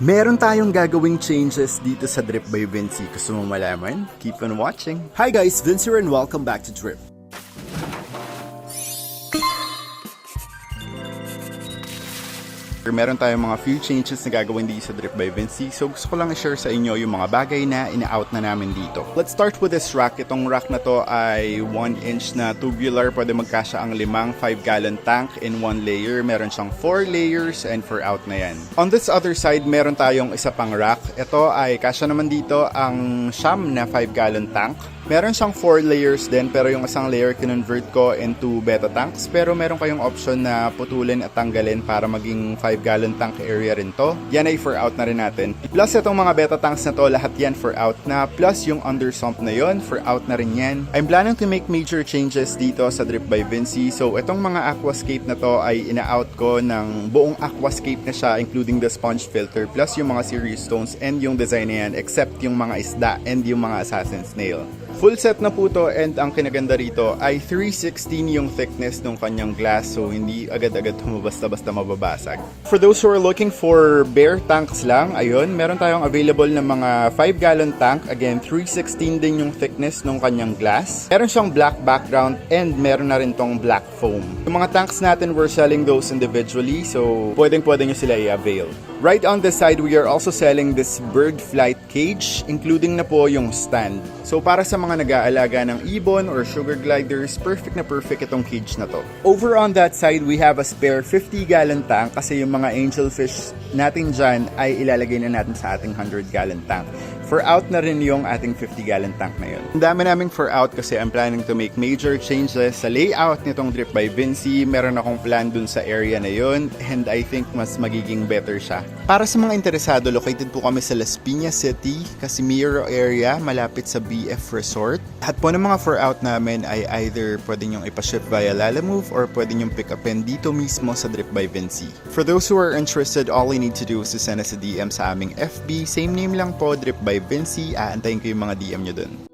Meron tayong gagawing changes dito sa Drip by Vinci. Gusto mo malaman? Keep on watching. Hi guys, Vinci here and welcome back to Drip. Meron tayong mga few changes na gagawin dito sa Drip by Vinci. So gusto ko lang i-share sa inyo yung mga bagay na ina-out na namin dito. Let's start with this rack. Itong rack na to ay 1 inch na tubular. Pwede magkasya ang 5 5-gallon tank in 1 layer. Meron siyang 4 layers and for out na yan. On this other side, meron tayong isa pang rack. Ito ay kasya naman dito ang siyam na 5-gallon tank. Meron siyang 4 layers din, pero yung isang layer kinonvert ko into beta tanks. Pero meron kayong option na putulin at tanggalin para maging 5-gallon tank area rin to. Yan ay for out na rin natin. Plus itong mga beta tanks na to, lahat yan for out na. Plus yung under sump na yon, for out na rin yan. I'm planning to make major changes dito sa Drip by Vinci. So itong mga aquascape na to ay ina-out ko ng buong aquascape na siya, including the sponge filter, plus yung mga serious stones and yung design na yan, except yung mga isda and yung mga assassin snail. Full set na po to, and ang kinaganda rito ay 316 yung thickness ng kanyang glass, so hindi agad-agad basta-basta mababasag. For those who are looking for bare tanks lang, ayun, meron tayong available na mga 5-gallon tank. Again, 316 din yung thickness ng kanyang glass. Meron siyang black background and meron na rin tong black foam. Yung mga tanks natin, we're selling those individually, so pwedeng-pwede nyo sila i-avail. Right on the side, we are also selling this bird flight cage, including na po yung stand. So para sa mga nag-aalaga ng ibon or sugar gliders, perfect na perfect itong cage na to. Over on that side, we have a spare 50-gallon tank kasi yung mga angelfish natin dyan ay ilalagay na natin sa ating 100-gallon tank. For out na rin yung ating 50-gallon tank na yun. Ang dami naming for out kasi I'm planning to make major changes sa layout nitong Drip by Vinci. Meron akong plan dun sa area na yun, and I think mas magiging better siya. Para sa mga interesado, located po kami sa Las Piñas City, Casimiro area, malapit sa BF Resort. Lahat po ng mga for out namin ay either pwede nyong ipaship via Lalamove or pwede nyong pick upin dito mismo sa Drip by Vinci. For those who are interested, all you need to do is to send us a DM sa aming FB. Same name lang po, Drip by Vinci. Aantayin ko yung mga DM nyo dun.